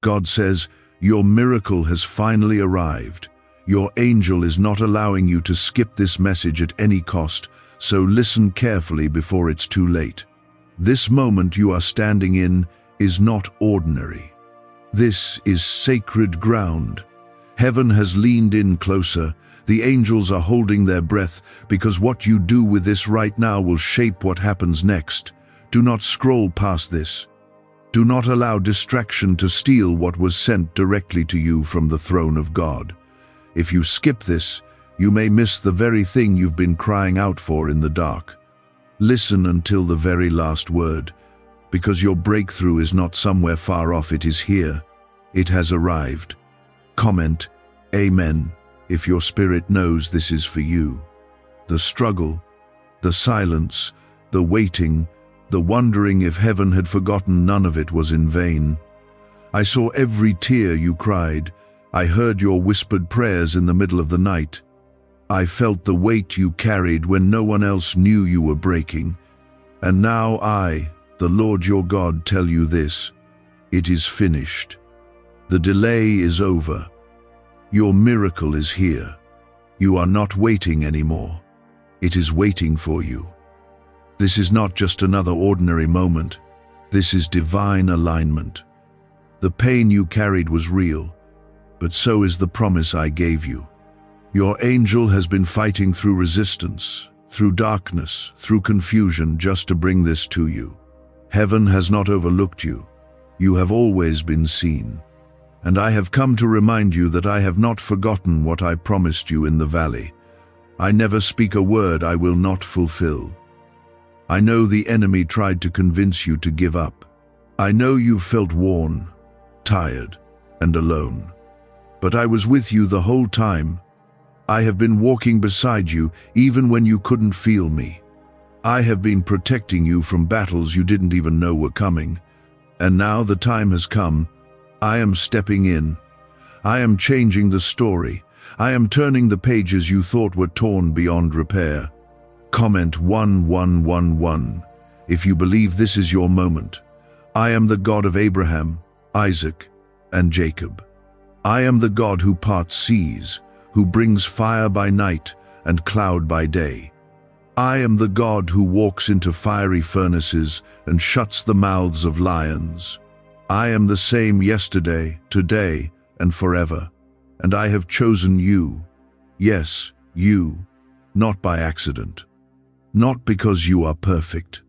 God says, your miracle has finally arrived. Your angel is not allowing you to skip this message at any cost, so listen carefully before it's too late. This moment you are standing in is not ordinary. This is sacred ground. Heaven has leaned in closer. The angels are holding their breath because what you do with this right now will shape what happens next. Do not scroll past this. Do not allow distraction to steal what was sent directly to you from the throne of God. If you skip this, you may miss the very thing you've been crying out for in the dark. Listen until the very last word, because your breakthrough is not somewhere far off, it is here. It has arrived. Comment, Amen, if your spirit knows this is for you. The struggle, the silence, the waiting, the wondering if heaven had forgotten, none of it was in vain. I saw every tear you cried. I heard your whispered prayers in the middle of the night. I felt the weight you carried when no one else knew you were breaking. And now I, the Lord your God, tell you this. It is finished. The delay is over. Your miracle is here. You are not waiting anymore. It is waiting for you. This is not just another ordinary moment. This is divine alignment. The pain you carried was real, but so is the promise I gave you. Your angel has been fighting through resistance, through darkness, through confusion, just to bring this to you. Heaven has not overlooked you. You have always been seen. And I have come to remind you that I have not forgotten what I promised you in the valley. I never speak a word I will not fulfill. I know the enemy tried to convince you to give up. I know you felt worn, tired, and alone. But I was with you the whole time. I have been walking beside you even when you couldn't feel me. I have been protecting you from battles you didn't even know were coming. And now the time has come. I am stepping in. I am changing the story. I am turning the pages you thought were torn beyond repair. Comment 1111 if you believe this is your moment. I am the God of Abraham, Isaac, and Jacob. I am the God who parts seas, who brings fire by night and cloud by day. I am the God who walks into fiery furnaces and shuts the mouths of lions. I am the same yesterday, today, and forever. And I have chosen you. Yes, you, not by accident. Not because you are perfect,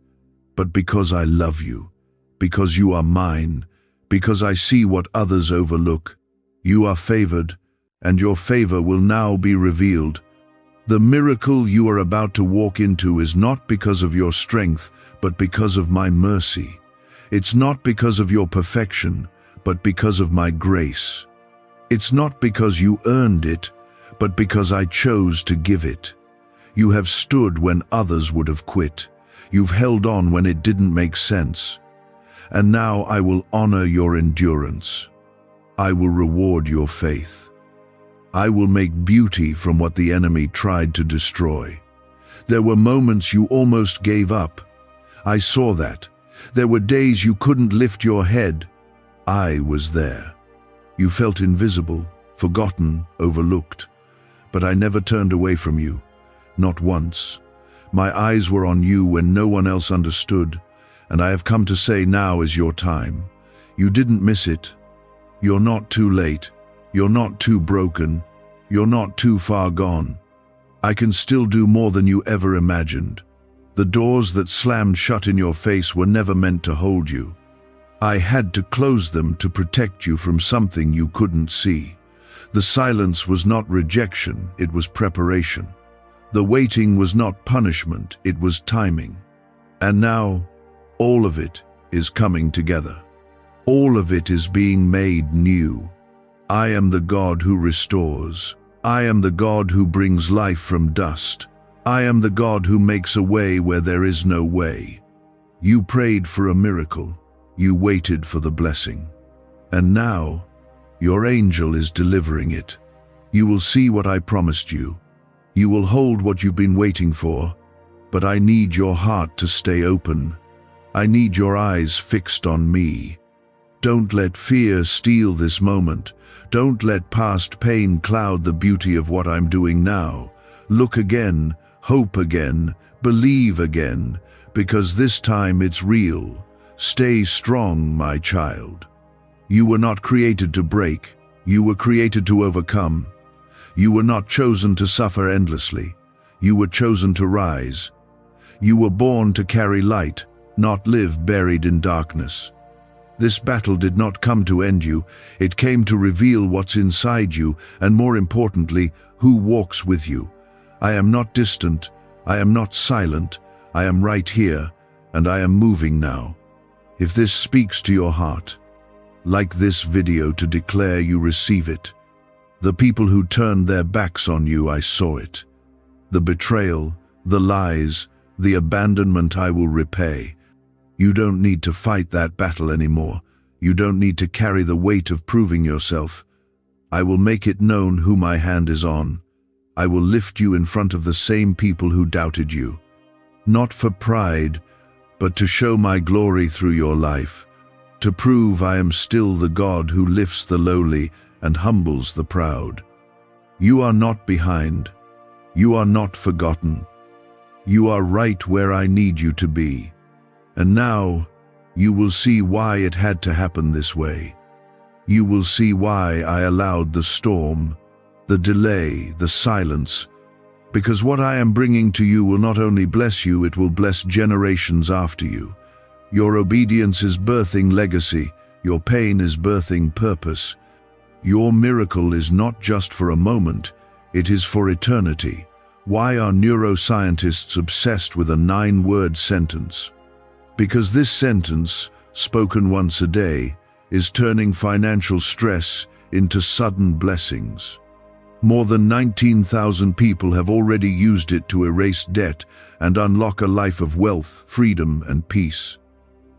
but because I love you, because you are mine, because I see what others overlook. You are favored, and your favor will now be revealed. The miracle you are about to walk into is not because of your strength, but because of my mercy. It's not because of your perfection, but because of my grace. It's not because you earned it, but because I chose to give it. You have stood when others would have quit. You've held on when it didn't make sense. And now I will honor your endurance. I will reward your faith. I will make beauty from what the enemy tried to destroy. There were moments you almost gave up. I saw that. There were days you couldn't lift your head. I was there. You felt invisible, forgotten, overlooked. But I never turned away from you. Not once. My eyes were on you when no one else understood, and I have come to say now is your time. You didn't miss it. You're not too late. You're not too broken. You're not too far gone. I can still do more than you ever imagined. The doors that slammed shut in your face were never meant to hold you. I had to close them to protect you from something you couldn't see. The silence was not rejection, it was preparation. The waiting was not punishment, it was timing. And now, all of it is coming together. All of it is being made new. I am the God who restores. I am the God who brings life from dust. I am the God who makes a way where there is no way. You prayed for a miracle. You waited for the blessing. And now, your angel is delivering it. You will see what I promised you. You will hold what you've been waiting for, but I need your heart to stay open. I need your eyes fixed on me. Don't let fear steal this moment. Don't let past pain cloud the beauty of what I'm doing now. Look again, hope again, believe again, because this time it's real. Stay strong, my child. You were not created to break. You were created to overcome. You were not chosen to suffer endlessly. You were chosen to rise. You were born to carry light, not live buried in darkness. This battle did not come to end you. It came to reveal what's inside you, and more importantly, who walks with you. I am not distant. I am not silent. I am right here, and I am moving now. If this speaks to your heart, like this video to declare you receive it. The people who turned their backs on you, I saw it. The betrayal, the lies, the abandonment I will repay. You don't need to fight that battle anymore. You don't need to carry the weight of proving yourself. I will make it known who my hand is on. I will lift you in front of the same people who doubted you. Not for pride, but to show my glory through your life. To prove I am still the God who lifts the lowly and humbles the proud. You are not behind. You are not forgotten. You are right where I need you to be. And now, you will see why it had to happen this way. You will see why I allowed the storm, the delay, the silence, because what I am bringing to you will not only bless you, it will bless generations after you. Your obedience is birthing legacy. Your pain is birthing purpose. Your miracle is not just for a moment, it is for eternity. Why are neuroscientists obsessed with a 9-word sentence? Because this sentence, spoken once a day, is turning financial stress into sudden blessings. More than 19,000 people have already used it to erase debt and unlock a life of wealth, freedom, and peace.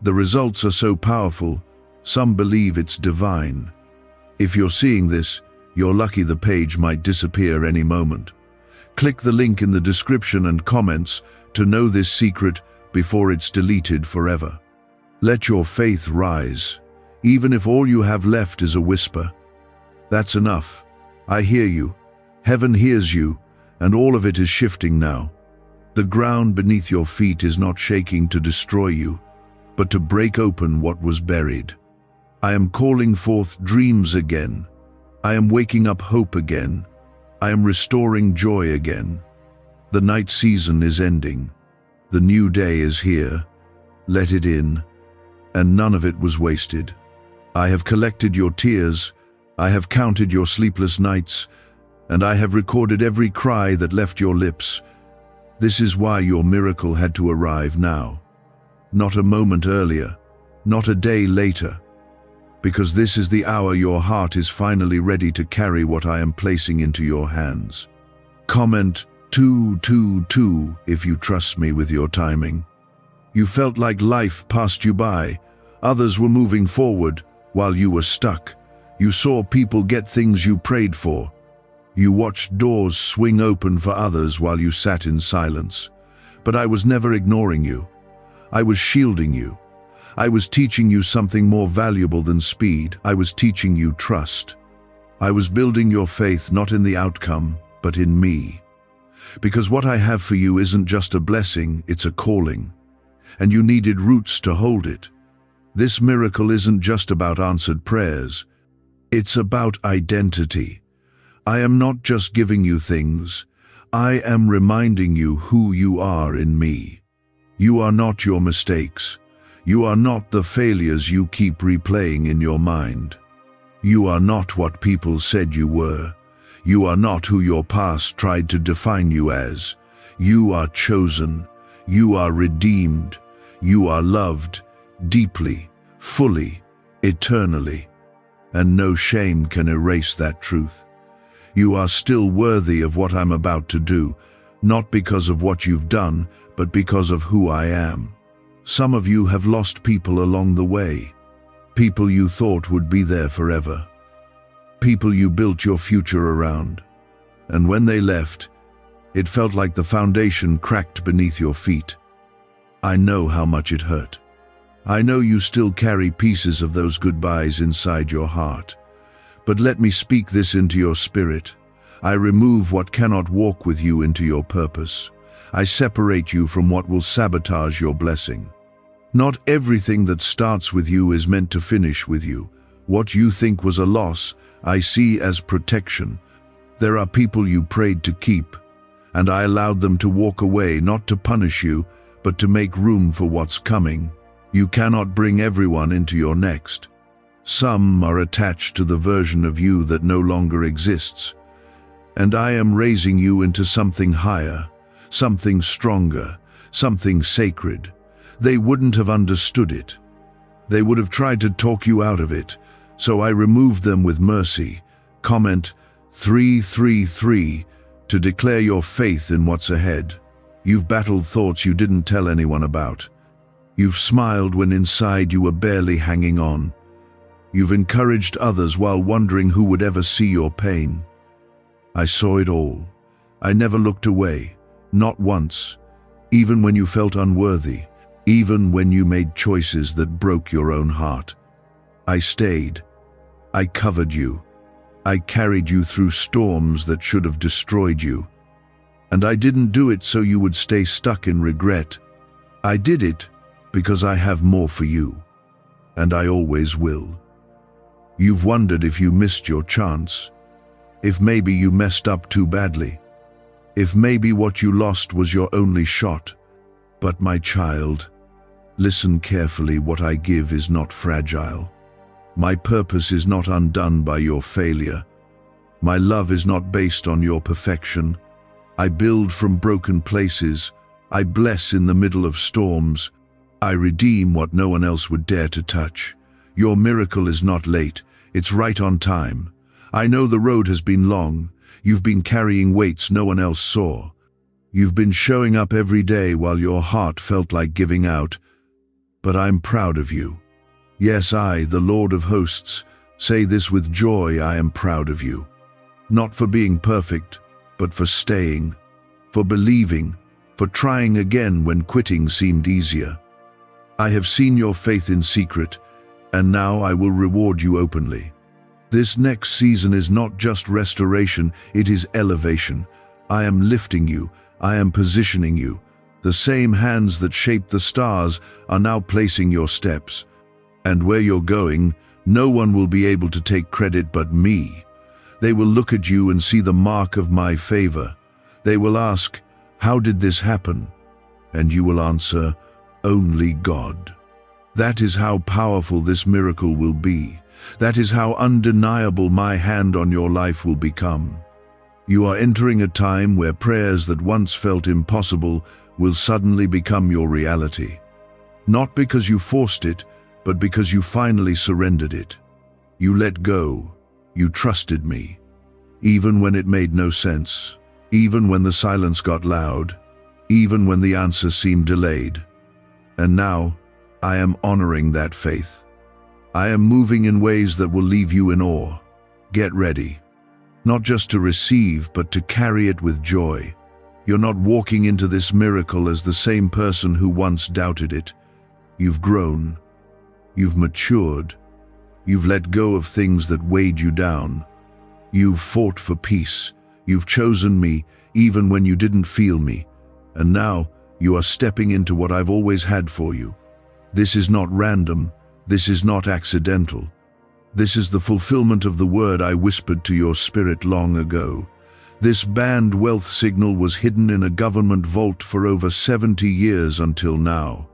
The results are so powerful, some believe it's divine. If you're seeing this, you're lucky. The page might disappear any moment. Click the link in the description and comments to know this secret before it's deleted forever. Let your faith rise, even if all you have left is a whisper. That's enough. I hear you. Heaven hears you, and all of it is shifting now. The ground beneath your feet is not shaking to destroy you, but to break open what was buried. I am calling forth dreams again. I am waking up hope again. I am restoring joy again. The night season is ending. The new day is here. Let it in. And none of it was wasted. I have collected your tears. I have counted your sleepless nights. And I have recorded every cry that left your lips. This is why your miracle had to arrive now. Not a moment earlier. Not a day later. Because this is the hour your heart is finally ready to carry what I am placing into your hands. Comment 222 if you trust me with your timing. You felt like life passed you by. Others were moving forward while you were stuck. You saw people get things you prayed for. You watched doors swing open for others while you sat in silence. But I was never ignoring you. I was shielding you. I was teaching you something more valuable than speed. I was teaching you trust. I was building your faith not in the outcome, but in me. Because what I have for you isn't just a blessing, it's a calling. And you needed roots to hold it. This miracle isn't just about answered prayers. It's about identity. I am not just giving you things. I am reminding you who you are in me. You are not your mistakes. You are not the failures you keep replaying in your mind. You are not what people said you were. You are not who your past tried to define you as. You are chosen. You are redeemed. You are loved deeply, fully, eternally. And no shame can erase that truth. You are still worthy of what I'm about to do, not because of what you've done, but because of who I am. Some of you have lost people along the way, people you thought would be there forever, people you built your future around. And when they left, it felt like the foundation cracked beneath your feet. I know how much it hurt. I know you still carry pieces of those goodbyes inside your heart. But let me speak this into your spirit. I remove what cannot walk with you into your purpose. I separate you from what will sabotage your blessing. Not everything that starts with you is meant to finish with you. What you think was a loss, I see as protection. There are people you prayed to keep, and I allowed them to walk away, not to punish you, but to make room for what's coming. You cannot bring everyone into your next. Some are attached to the version of you that no longer exists. And I am raising you into something higher, something stronger, something sacred. They wouldn't have understood it. They would have tried to talk you out of it, so I removed them with mercy. Comment 333 to declare your faith in what's ahead. You've battled thoughts you didn't tell anyone about. You've smiled when inside you were barely hanging on. You've encouraged others while wondering who would ever see your pain. I saw it all. I never looked away, not once, even when you felt unworthy, even when you made choices that broke your own heart. I stayed. I covered you. I carried you through storms that should have destroyed you. And I didn't do it so you would stay stuck in regret. I did it because I have more for you, and I always will. You've wondered if you missed your chance, if maybe you messed up too badly, if maybe what you lost was your only shot. But my child, listen carefully. What I give is not fragile. My purpose is not undone by your failure. My love is not based on your perfection. I build from broken places. I bless in the middle of storms. I redeem what no one else would dare to touch. Your miracle is not late. It's right on time. I know the road has been long. You've been carrying weights no one else saw. You've been showing up every day while your heart felt like giving out. But I'm proud of you. Yes, I, the Lord of hosts, say this with joy. I am proud of you. Not for being perfect, but for staying, for believing, for trying again when quitting seemed easier. I have seen your faith in secret, and now I will reward you openly. This next season is not just restoration, it is elevation. I am lifting you, I am positioning you. The same hands that shaped the stars are now placing your steps. And where you're going, no one will be able to take credit but me. They will look at you and see the mark of my favor. They will ask, how did this happen? And you will answer, only God. That is how powerful this miracle will be. That is how undeniable my hand on your life will become. You are entering a time where prayers that once felt impossible will suddenly become your reality. Not because you forced it, but because you finally surrendered it. You let go. You trusted me. Even when it made no sense. Even when the silence got loud. Even when the answer seemed delayed. And now, I am honoring that faith. I am moving in ways that will leave you in awe. Get ready. Not just to receive, but to carry it with joy. You're not walking into this miracle as the same person who once doubted it. You've grown. You've matured. You've let go of things that weighed you down. You've fought for peace. You've chosen me even when you didn't feel me. And now you are stepping into what I've always had for you. This is not random. This is not accidental. This is the fulfillment of the word I whispered to your spirit long ago. This banned wealth signal was hidden in a government vault for over 70 years until now.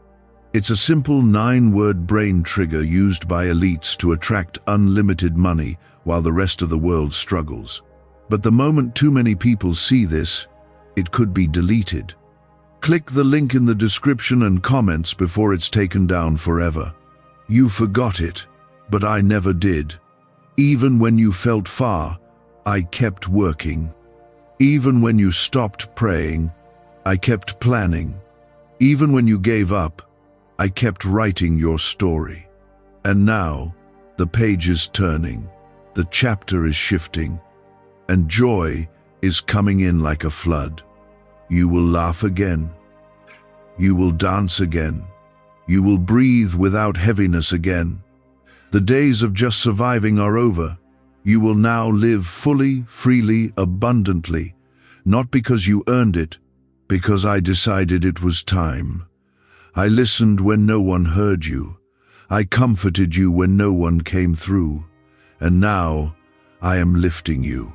It's a simple 9-word brain trigger used by elites to attract unlimited money while the rest of the world struggles. But the moment too many people see this, it could be deleted. Click the link in the description and comments before it's taken down forever. You forgot it, but I never did. Even when you felt far, I kept working. Even when you stopped praying, I kept planning. Even when you gave up, I kept writing your story. And now, the page is turning, the chapter is shifting, and joy is coming in like a flood. You will laugh again. You will dance again. You will breathe without heaviness again. The days of just surviving are over. You will now live fully, freely, abundantly, not because you earned it, because I decided it was time. I listened when no one heard you. I comforted you when no one came through. And now, I am lifting you.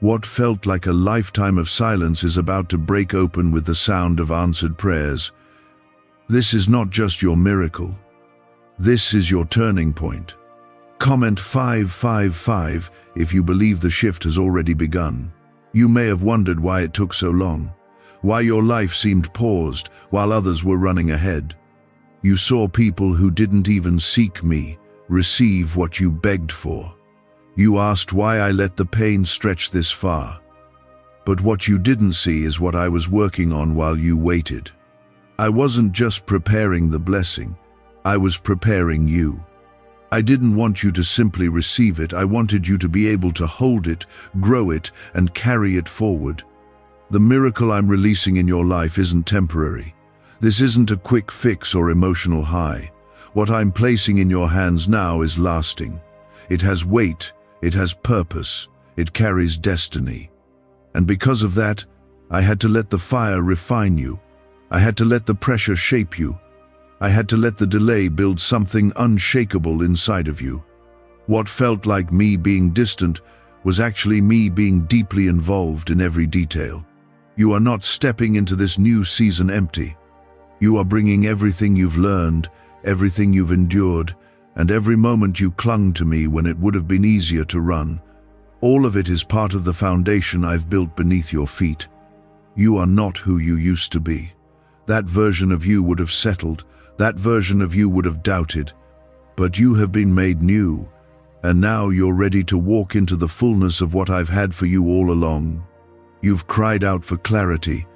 What felt like a lifetime of silence is about to break open with the sound of answered prayers. This is not just your miracle. This is your turning point. Comment 555 if you believe the shift has already begun. You may have wondered why it took so long, why your life seemed paused while others were running ahead. You saw people who didn't even seek me receive what you begged for. You asked why I let the pain stretch this far. But what you didn't see is what I was working on while you waited. I wasn't just preparing the blessing, I was preparing you. I didn't want you to simply receive it, I wanted you to be able to hold it, grow it, and carry it forward. The miracle I'm releasing in your life isn't temporary. This isn't a quick fix or emotional high. What I'm placing in your hands now is lasting. It has weight, it has purpose, it carries destiny. And because of that, I had to let the fire refine you. I had to let the pressure shape you. I had to let the delay build something unshakable inside of you. What felt like me being distant was actually me being deeply involved in every detail. You are not stepping into this new season empty. You are bringing everything you've learned, everything you've endured, and every moment you clung to me when it would have been easier to run. All of it is part of the foundation I've built beneath your feet. You are not who you used to be. That version of you would have settled. That version of you would have doubted. But you have been made new, and now you're ready to walk into the fullness of what I've had for you all along. You've cried out for clarity.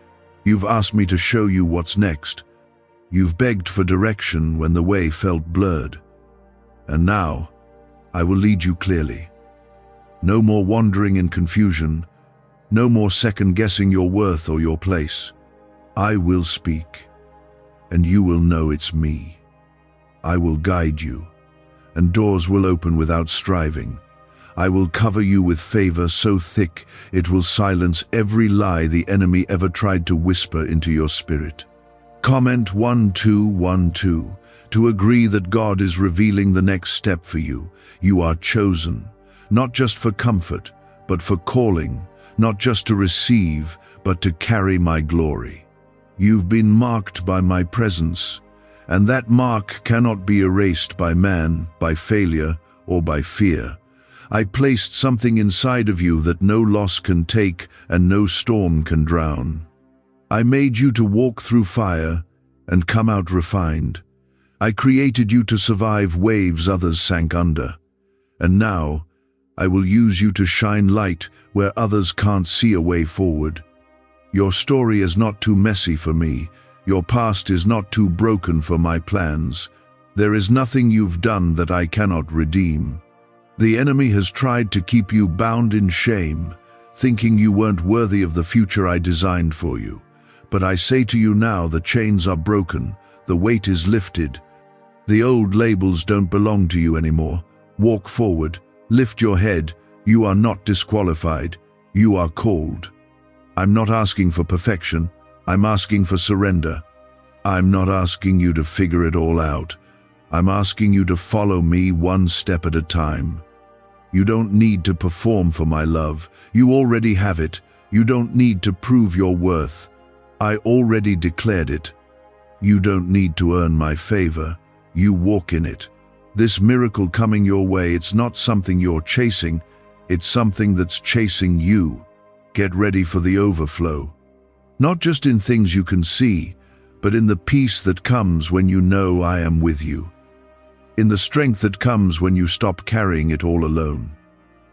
You've asked me to show you what's next. You've begged for direction when the way felt blurred. And now, I will lead you clearly. No more wandering in confusion. No more second-guessing your worth or your place. I will speak, and you will know it's me. I will guide you, and doors will open without striving. I will cover you with favor so thick it will silence every lie the enemy ever tried to whisper into your spirit. Comment 1212 to agree that God is revealing the next step for you. You are chosen, not just for comfort, but for calling, not just to receive, but to carry my glory. You've been marked by my presence, and that mark cannot be erased by man, by failure, or by fear. I placed something inside of you that no loss can take and no storm can drown. I made you to walk through fire and come out refined. I created you to survive waves others sank under. And now, I will use you to shine light where others can't see a way forward. Your story is not too messy for me. Your past is not too broken for my plans. There is nothing you've done that I cannot redeem. The enemy has tried to keep you bound in shame, thinking you weren't worthy of the future I designed for you. But I say to you now, the chains are broken, the weight is lifted. The old labels don't belong to you anymore. Walk forward, lift your head. You are not disqualified. You are called. I'm not asking for perfection. I'm asking for surrender. I'm not asking you to figure it all out. I'm asking you to follow me one step at a time. You don't need to perform for my love. You already have it. You don't need to prove your worth. I already declared it. You don't need to earn my favor. You walk in it. This miracle coming your way, it's not something you're chasing. It's something that's chasing you. Get ready for the overflow. Not just in things you can see, but in the peace that comes when you know I am with you. In the strength that comes when you stop carrying it all alone.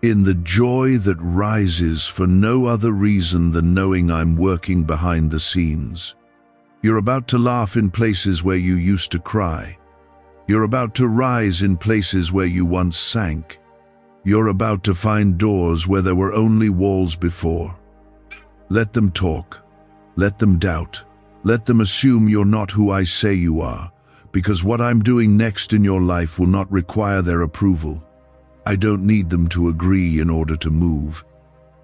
In the joy that rises for no other reason than knowing I'm working behind the scenes. You're about to laugh in places where you used to cry. You're about to rise in places where you once sank. You're about to find doors where there were only walls before. Let them talk. Let them doubt. Let them assume you're not who I say you are. because what I'm doing next in your life will not require their approval. I don't need them to agree in order to move.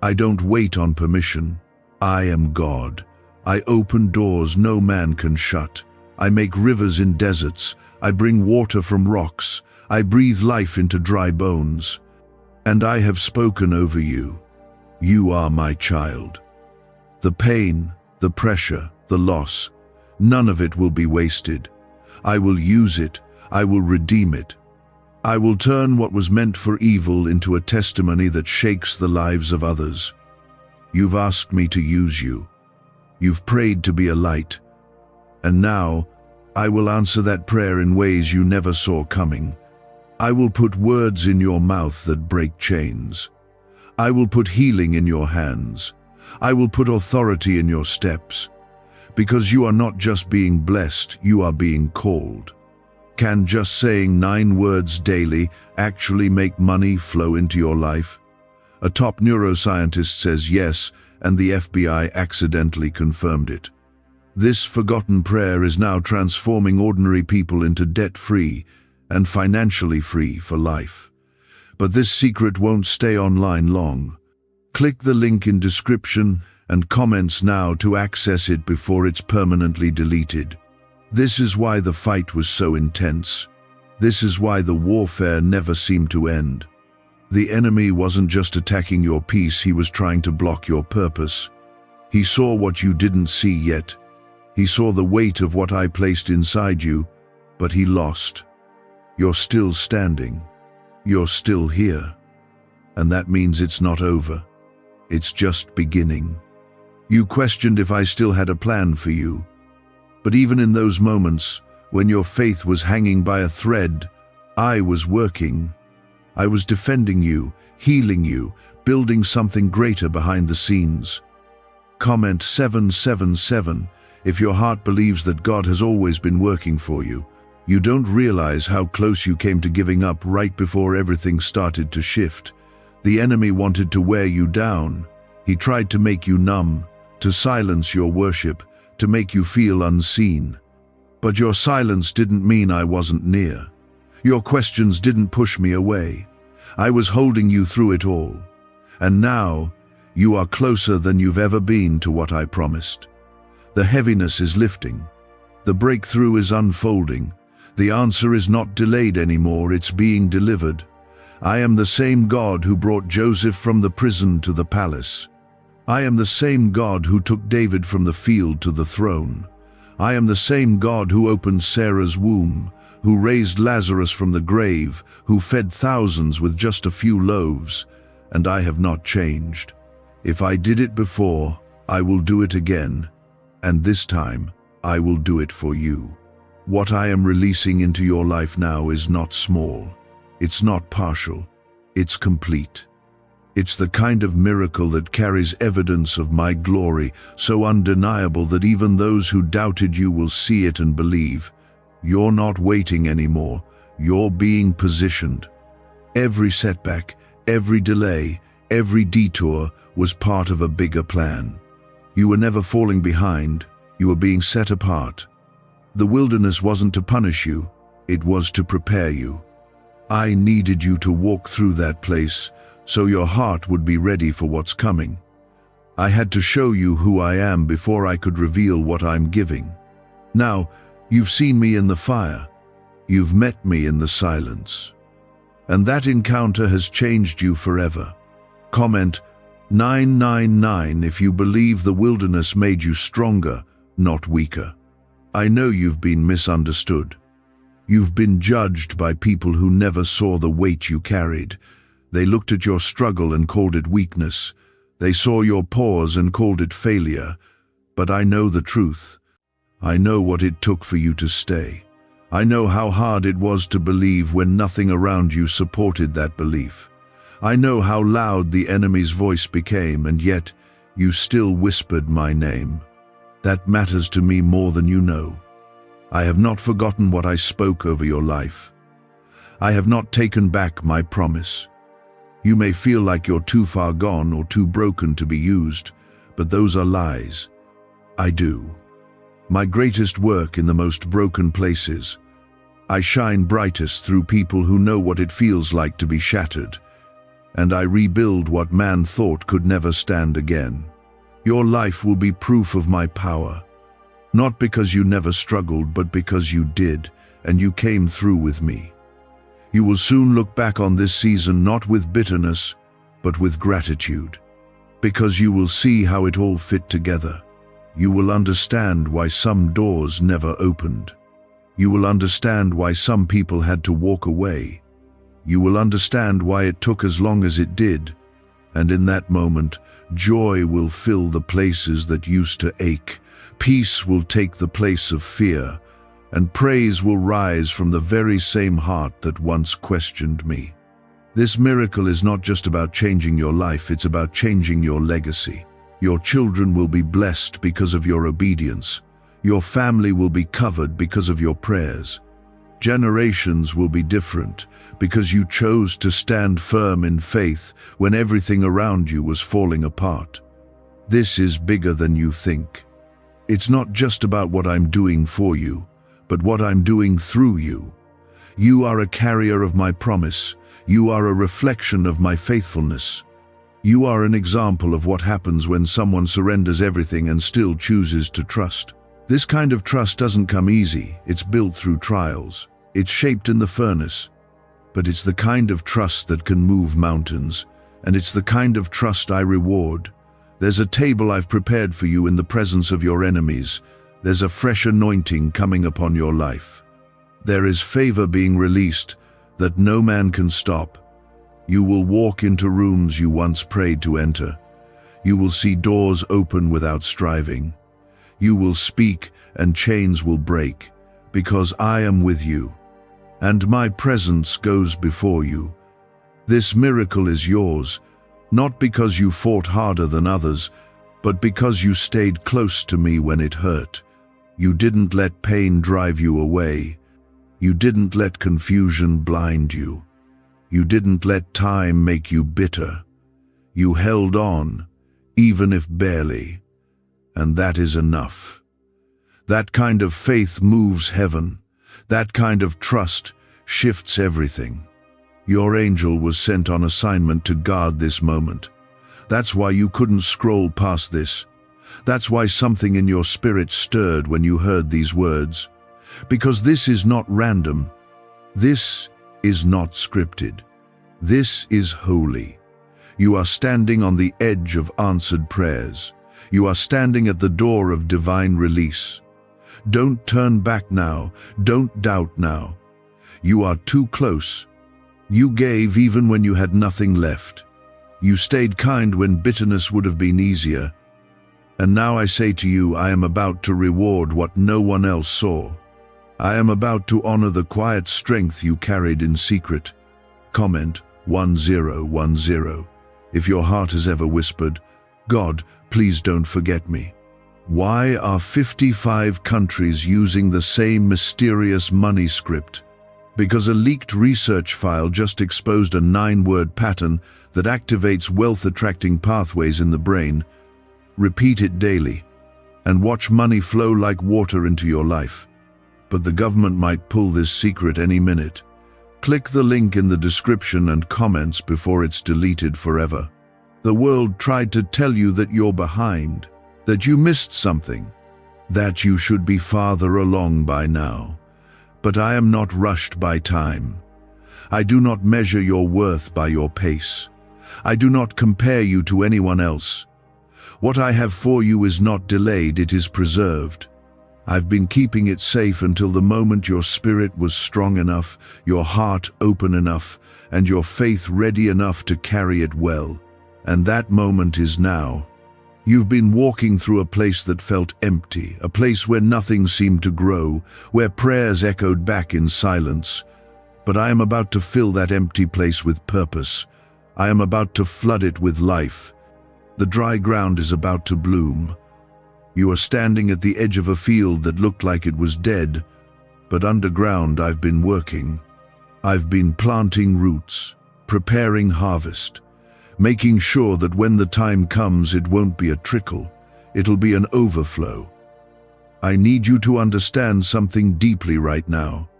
I don't wait on permission. I am God. I open doors no man can shut. I make rivers in deserts. I bring water from rocks. I breathe life into dry bones. And I have spoken over you. You are my child. The pain, the pressure, the loss, none of it will be wasted. I will use it. I will redeem it. I will turn what was meant for evil into a testimony that shakes the lives of others. You've asked me to use you. You've prayed to be a light. And now, I will answer that prayer in ways you never saw coming. I will put words in your mouth that break chains. I will put healing in your hands. I will put authority in your steps. Because you are not just being blessed, you are being called. Can just saying 9 words daily actually make money flow into your life? A top neuroscientist says yes, and the FBI accidentally confirmed it. This forgotten prayer is now transforming ordinary people into debt-free and financially free for life. But this secret won't stay online long. Click the link in description and comments now to access it before it's permanently deleted. This is why the fight was so intense. This is why the warfare never seemed to end. The enemy wasn't just attacking your peace, he was trying to block your purpose. He saw what you didn't see yet. He saw the weight of what I placed inside you, but he lost. You're still standing. You're still here. And that means it's not over. It's just beginning. You questioned if I still had a plan for you. But even in those moments, when your faith was hanging by a thread, I was working. I was defending you, healing you, building something greater behind the scenes. Comment 777 if your heart believes that God has always been working for you. You don't realize how close you came to giving up right before everything started to shift. The enemy wanted to wear you down. He tried to make you numb, to silence your worship, to make you feel unseen. But your silence didn't mean I wasn't near. Your questions didn't push me away. I was holding you through it all. And now, you are closer than you've ever been to what I promised. The heaviness is lifting. The breakthrough is unfolding. The answer is not delayed anymore, it's being delivered. I am the same God who brought Joseph from the prison to the palace. I am the same God who took David from the field to the throne. I am the same God who opened Sarah's womb, who raised Lazarus from the grave, who fed thousands with just a few loaves, and I have not changed. If I did it before, I will do it again, and this time, I will do it for you. What I am releasing into your life now is not small. It's not partial. It's complete. It's the kind of miracle that carries evidence of my glory, so undeniable that even those who doubted you will see it and believe. You're not waiting anymore. You're being positioned. Every setback, every delay, every detour was part of a bigger plan. You were never falling behind. You were being set apart. The wilderness wasn't to punish you. It was to prepare you. I needed you to walk through that place, so your heart would be ready for what's coming. I had to show you who I am before I could reveal what I'm giving. Now, you've seen me in the fire. You've met me in the silence. And that encounter has changed you forever. Comment 999 if you believe the wilderness made you stronger, not weaker. I know you've been misunderstood. You've been judged by people who never saw the weight you carried. They looked at your struggle and called it weakness. They saw your pause and called it failure. But I know the truth. I know what it took for you to stay. I know how hard it was to believe when nothing around you supported that belief. I know how loud the enemy's voice became, and yet you still whispered my name. That matters to me more than you know. I have not forgotten what I spoke over your life. I have not taken back my promise. You may feel like you're too far gone or too broken to be used, but those are lies. I do. My greatest work in the most broken places, I shine brightest through people who know what it feels like to be shattered, and I rebuild what man thought could never stand again. Your life will be proof of my power, not because you never struggled, but because you did, and you came through with me. You will soon look back on this season not with bitterness, but with gratitude, because you will see how it all fit together. You will understand why some doors never opened. You will understand why some people had to walk away. You will understand why it took as long as it did. And in that moment, joy will fill the places that used to ache. Peace will take the place of fear, and praise will rise from the very same heart that once questioned me. This miracle is not just about changing your life, it's about changing your legacy. Your children will be blessed because of your obedience. Your family will be covered because of your prayers. Generations will be different because you chose to stand firm in faith when everything around you was falling apart. This is bigger than you think. It's not just about what I'm doing for you, but what I'm doing through you. You are a carrier of my promise. You are a reflection of my faithfulness. You are an example of what happens when someone surrenders everything and still chooses to trust. This kind of trust doesn't come easy. It's built through trials. It's shaped in the furnace. But it's the kind of trust that can move mountains, and it's the kind of trust I reward. There's a table I've prepared for you in the presence of your enemies. There's a fresh anointing coming upon your life. There is favor being released that no man can stop. You will walk into rooms you once prayed to enter. You will see doors open without striving. You will speak and chains will break, because I am with you, and my presence goes before you. This miracle is yours, not because you fought harder than others, but because you stayed close to me when it hurt. You didn't let pain drive you away. You didn't let confusion blind you. You didn't let time make you bitter. You held on, even if barely, and that is enough. That kind of faith moves heaven. That kind of trust shifts everything. Your angel was sent on assignment to guard this moment. That's why you couldn't scroll past this. That's why something in your spirit stirred when you heard these words. Because this is not random. This is not scripted. This is holy. You are standing on the edge of answered prayers. You are standing at the door of divine release. Don't turn back now. Don't doubt now. You are too close. You gave even when you had nothing left. You stayed kind when bitterness would have been easier. And now I say to you, I am about to reward what no one else saw. I am about to honor the quiet strength you carried in secret. Comment 1010. If your heart has ever whispered, God, please don't forget me. Why are 55 countries using the same mysterious money script? Because a leaked research file just exposed a 9-word pattern that activates wealth-attracting pathways in the brain. Repeat it daily, and watch money flow like water into your life. But the government might pull this secret any minute. Click the link in the description and comments before it's deleted forever. The world tried to tell you that you're behind, that you missed something, that you should be farther along by now. But I am not rushed by time. I do not measure your worth by your pace. I do not compare you to anyone else. What I have for you is not delayed, it is preserved. I've been keeping it safe until the moment your spirit was strong enough, your heart open enough, and your faith ready enough to carry it well. And that moment is now. You've been walking through a place that felt empty, a place where nothing seemed to grow, where prayers echoed back in silence. But I am about to fill that empty place with purpose. I am about to flood it with life. The dry ground is about to bloom. You are standing at the edge of a field that looked like it was dead, but underground I've been working. I've been planting roots, preparing harvest, making sure that when the time comes it won't be a trickle, it'll be an overflow. I need you to understand something deeply right now.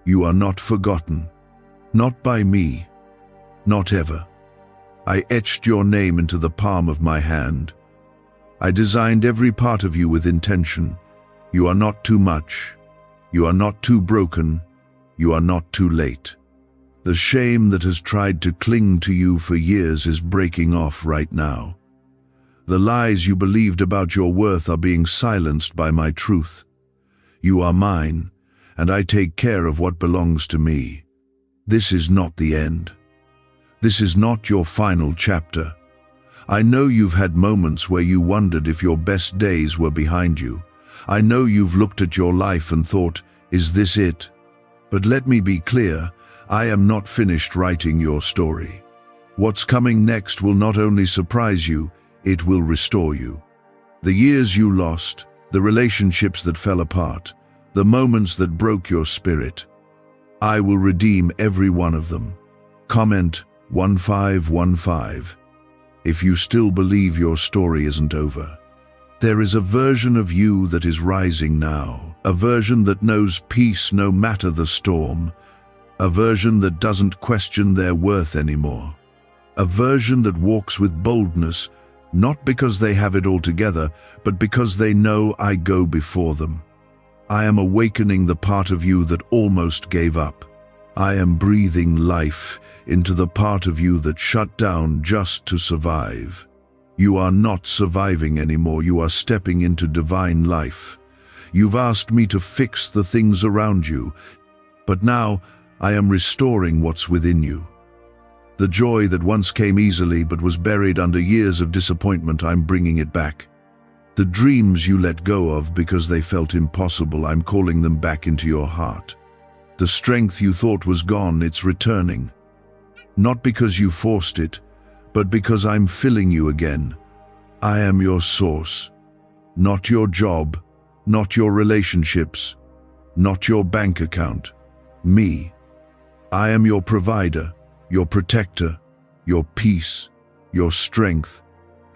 You are not forgotten. Not by me. Not ever. I etched your name into the palm of my hand. I designed every part of you with intention. You are not too much. You are not too broken. You are not too late. The shame that has tried to cling to you for years is breaking off right now. The lies you believed about your worth are being silenced by my truth. You are mine, and I take care of what belongs to me. This is not the end. This is not your final chapter. I know you've had moments where you wondered if your best days were behind you. I know you've looked at your life and thought, is this it? But let me be clear, I am not finished writing your story. What's coming next will not only surprise you, it will restore you. The years you lost, the relationships that fell apart, the moments that broke your spirit, I will redeem every one of them. Comment 1515 if you still believe your story isn't over. There is a version of you that is rising now, a version that knows peace no matter the storm, a version that doesn't question their worth anymore, a version that walks with boldness, not because they have it all together, but because they know I go before them. I am awakening the part of you that almost gave up. I am breathing life into the part of you that shut down just to survive. You are not surviving anymore, you are stepping into divine life. You've asked me to fix the things around you, but now I am restoring what's within you. The joy that once came easily but was buried under years of disappointment, I'm bringing it back. The dreams you let go of because they felt impossible, I'm calling them back into your heart. The strength you thought was gone, it's returning. Not because you forced it, but because I'm filling you again. I am your source, not your job, not your relationships, not your bank account. Me. I am your provider, your protector, your peace, your strength.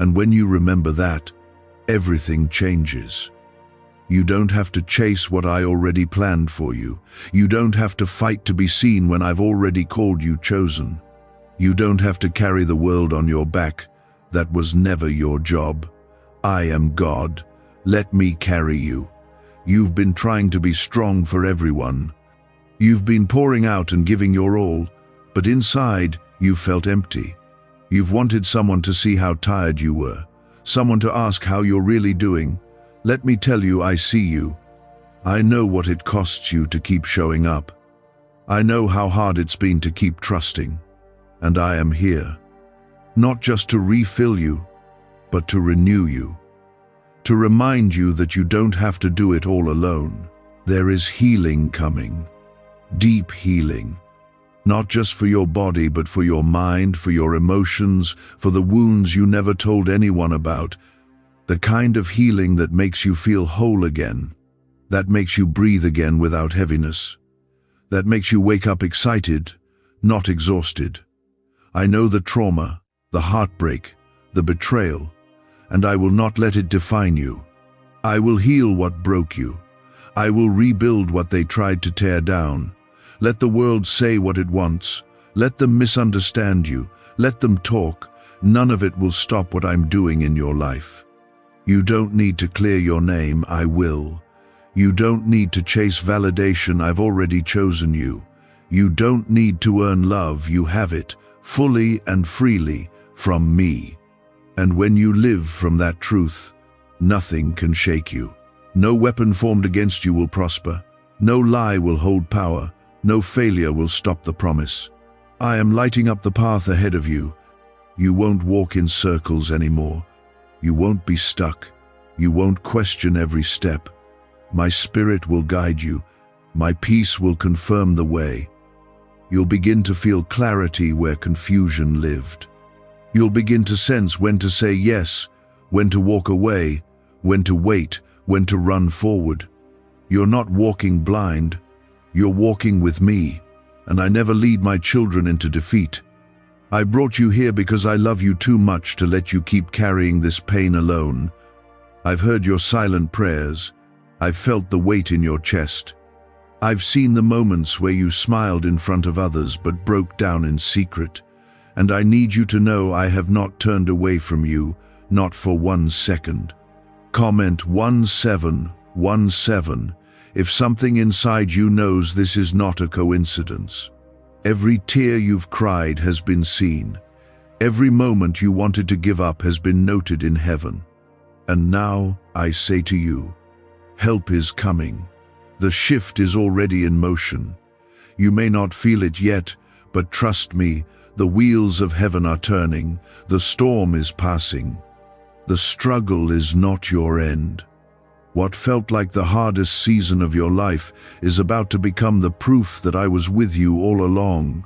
And when you remember that, everything changes. You don't have to chase what I already planned for you. You don't have to fight to be seen when I've already called you chosen. You don't have to carry the world on your back. That was never your job. I am God. Let me carry you. You've been trying to be strong for everyone. You've been pouring out and giving your all, but inside you felt empty. You've wanted someone to see how tired you were, someone to ask how you're really doing. Let me tell you, I see you. I know what it costs you to keep showing up. I know how hard it's been to keep trusting. And I am here, not just to refill you, but to renew you. To remind you that you don't have to do it all alone. There is healing coming. Deep healing. Not just for your body, but for your mind, for your emotions, for the wounds you never told anyone about. The kind of healing that makes you feel whole again, that makes you breathe again without heaviness, that makes you wake up excited, not exhausted. I know the trauma, the heartbreak, the betrayal, and I will not let it define you. I will heal what broke you. I will rebuild what they tried to tear down. Let the world say what it wants. Let them misunderstand you. Let them talk. None of it will stop what I'm doing in your life. You don't need to clear your name, I will. You don't need to chase validation, I've already chosen you. You don't need to earn love, you have it, fully and freely, from me. And when you live from that truth, nothing can shake you. No weapon formed against you will prosper. No lie will hold power. No failure will stop the promise. I am lighting up the path ahead of you. You won't walk in circles anymore. You won't be stuck. You won't question every step. My spirit will guide you. My peace will confirm the way. You'll begin to feel clarity where confusion lived. You'll begin to sense when to say yes, when to walk away, when to wait, when to run forward. You're not walking blind. You're walking with me, and I never lead my children into defeat. I brought you here because I love you too much to let you keep carrying this pain alone. I've heard your silent prayers. I've felt the weight in your chest. I've seen the moments where you smiled in front of others but broke down in secret. And I need you to know I have not turned away from you, not for 1 second. Comment 1717 if something inside you knows this is not a coincidence. Every tear you've cried has been seen. Every moment you wanted to give up has been noted in heaven. And now I say to you, help is coming. The shift is already in motion. You may not feel it yet, but trust me, the wheels of heaven are turning. The storm is passing. The struggle is not your end. What felt like the hardest season of your life is about to become the proof that I was with you all along.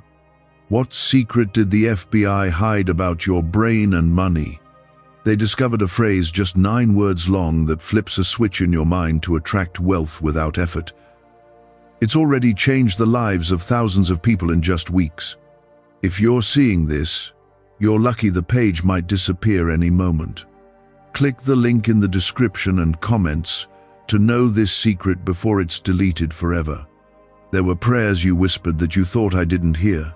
What secret did the FBI hide about your brain and money? They discovered a phrase just 9 words long that flips a switch in your mind to attract wealth without effort. It's already changed the lives of thousands of people in just weeks. If you're seeing this, you're lucky. The page might disappear any moment. Click the link in the description and comments to know this secret before it's deleted forever. There were prayers you whispered that you thought I didn't hear.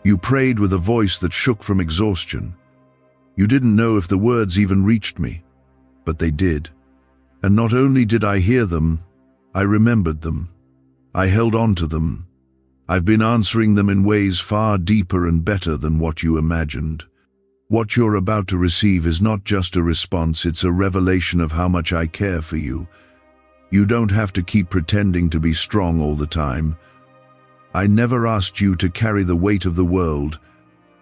You prayed with a voice that shook from exhaustion. You didn't know if the words even reached me, but they did. And not only did I hear them, I remembered them. I held on to them. I've been answering them in ways far deeper and better than what you imagined. What you're about to receive is not just a response, it's a revelation of how much I care for you. You don't have to keep pretending to be strong all the time. I never asked you to carry the weight of the world.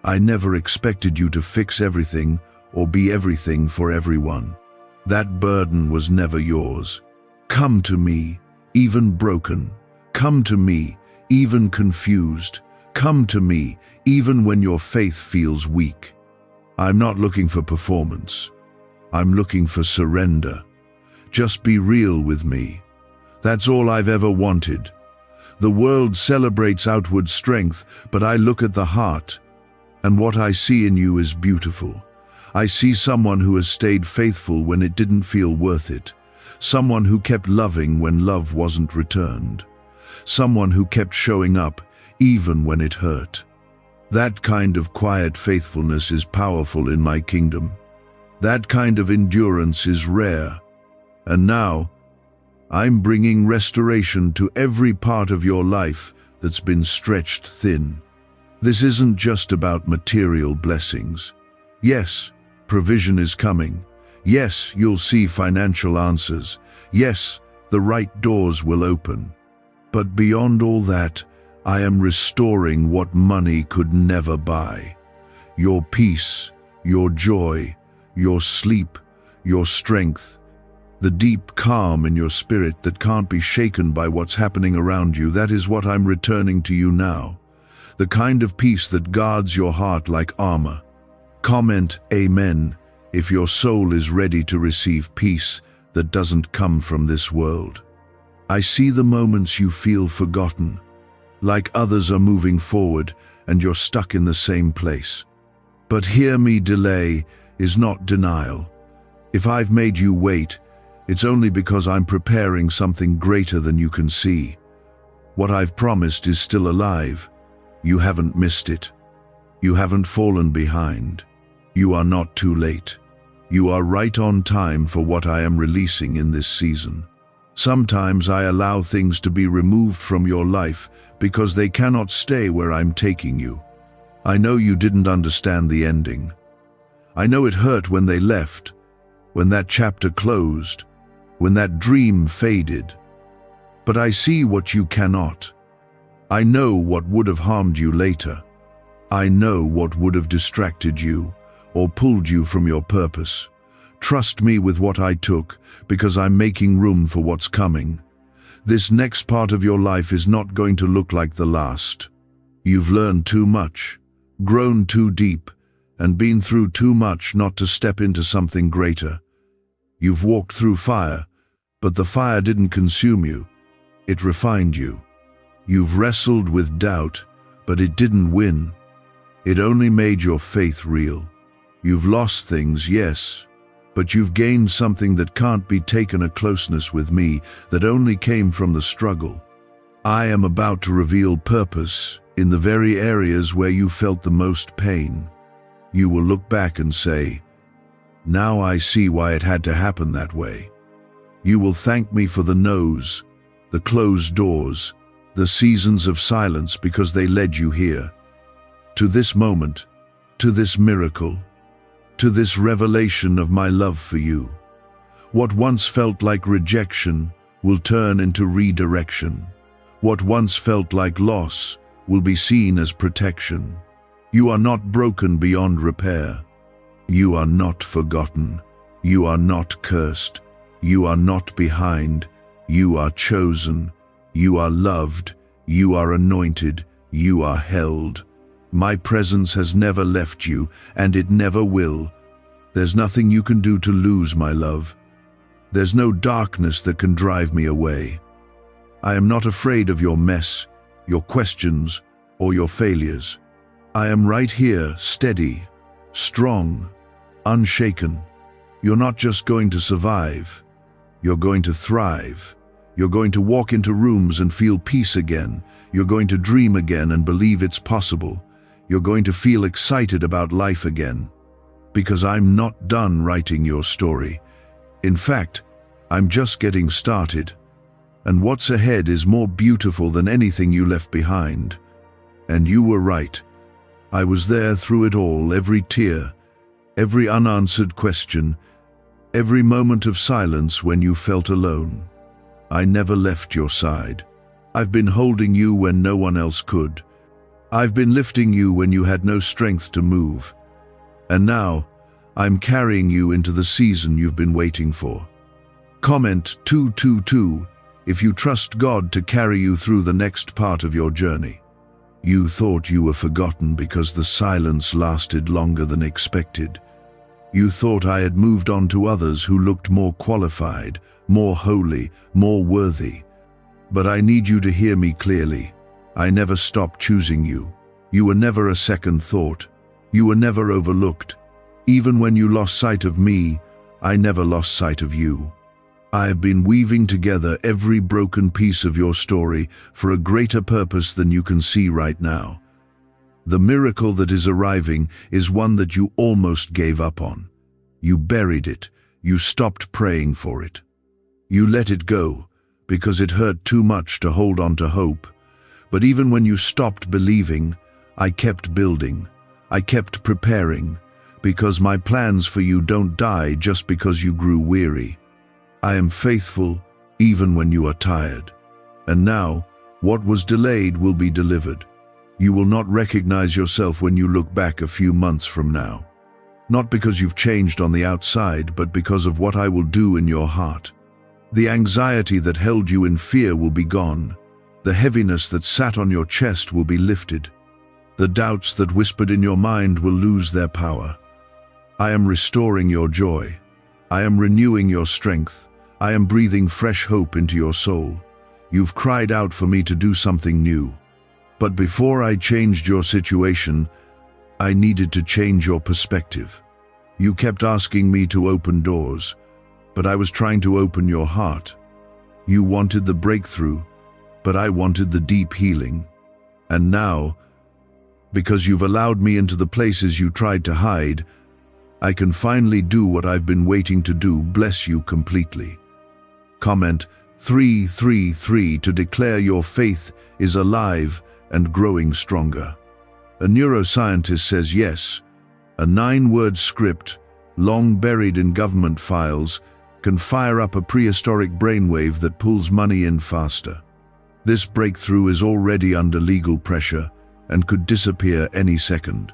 I never expected you to fix everything or be everything for everyone. That burden was never yours. Come to me, even broken. Come to me, even confused. Come to me, even when your faith feels weak. I'm not looking for performance. I'm looking for surrender. Just be real with me. That's all I've ever wanted. The world celebrates outward strength, but I look at the heart. And what I see in you is beautiful. I see someone who has stayed faithful when it didn't feel worth it. Someone who kept loving when love wasn't returned. Someone who kept showing up even when it hurt. That kind of quiet faithfulness is powerful in my kingdom. That kind of endurance is rare. And now, I'm bringing restoration to every part of your life that's been stretched thin. This isn't just about material blessings. Yes, provision is coming. Yes, you'll see financial answers. Yes, the right doors will open. But beyond all that, I am restoring what money could never buy. Your peace, your joy, your sleep, your strength, the deep calm in your spirit that can't be shaken by what's happening around you. That is what I'm returning to you now. The kind of peace that guards your heart like armor. Comment Amen if your soul is ready to receive peace that doesn't come from this world. I see the moments you feel forgotten, like others are moving forward and you're stuck in the same place. But hear me, delay is not denial. If I've made you wait, it's only because I'm preparing something greater than you can see. What I've promised is still alive. You haven't missed it. You haven't fallen behind. You are not too late. You are right on time for what I am releasing in this season. Sometimes I allow things to be removed from your life because they cannot stay where I'm taking you. I know you didn't understand the ending. I know it hurt when they left, when that chapter closed, when that dream faded. But I see what you cannot. I know what would have harmed you later. I know what would have distracted you or pulled you from your purpose. Trust me with what I took, because I'm making room for what's coming. This next part of your life is not going to look like the last. You've learned too much, grown too deep, and been through too much not to step into something greater. You've walked through fire, but the fire didn't consume you. It refined you. You've wrestled with doubt, but it didn't win. It only made your faith real. You've lost things, yes, but you've gained something that can't be taken, a closeness with me that only came from the struggle. I am about to reveal purpose in the very areas where you felt the most pain. You will look back and say, "Now I see why it had to happen that way." You will thank me for the no's, the closed doors, the seasons of silence, because they led you here, to this moment, to this miracle, to this revelation of my love for you. What once felt like rejection will turn into redirection. What once felt like loss will be seen as protection. You are not broken beyond repair. You are not forgotten. You are not cursed. You are not behind. You are chosen. You are loved. You are anointed. You are held. My presence has never left you, and it never will. There's nothing you can do to lose my love. There's no darkness that can drive me away. I am not afraid of your mess, your questions, or your failures. I am right here, steady, strong, unshaken. You're not just going to survive. You're going to thrive. You're going to walk into rooms and feel peace again. You're going to dream again and believe it's possible. You're going to feel excited about life again. Because I'm not done writing your story. In fact, I'm just getting started. And what's ahead is more beautiful than anything you left behind. And you were right. I was there through it all, every tear, every unanswered question, every moment of silence when you felt alone. I never left your side. I've been holding you when no one else could. I've been lifting you when you had no strength to move. And now, I'm carrying you into the season you've been waiting for. Comment 222 if you trust God to carry you through the next part of your journey. You thought you were forgotten because the silence lasted longer than expected. You thought I had moved on to others who looked more qualified, more holy, more worthy. But I need you to hear me clearly. I never stopped choosing you. You were never a second thought. You were never overlooked. Even when you lost sight of me, I never lost sight of you. I have been weaving together every broken piece of your story for a greater purpose than you can see right now. The miracle that is arriving is one that you almost gave up on. You buried it. You stopped praying for it. You let it go because it hurt too much to hold on to hope. But even when you stopped believing, I kept building. I kept preparing, because my plans for you don't die just because you grew weary. I am faithful even when you are tired. And now, what was delayed will be delivered. You will not recognize yourself when you look back a few months from now. Not because you've changed on the outside, but because of what I will do in your heart. The anxiety that held you in fear will be gone. The heaviness that sat on your chest will be lifted. The doubts that whispered in your mind will lose their power. I am restoring your joy. I am renewing your strength. I am breathing fresh hope into your soul. You've cried out for me to do something new. But before I changed your situation, I needed to change your perspective. You kept asking me to open doors, but I was trying to open your heart. You wanted the breakthrough, but I wanted the deep healing. And now, because you've allowed me into the places you tried to hide, I can finally do what I've been waiting to do, bless you completely. Comment 333 to declare your faith is alive and growing stronger. A neuroscientist says yes, a 9-word script, long buried in government files, can fire up a prehistoric brainwave that pulls money in faster. This breakthrough is already under legal pressure and could disappear any second.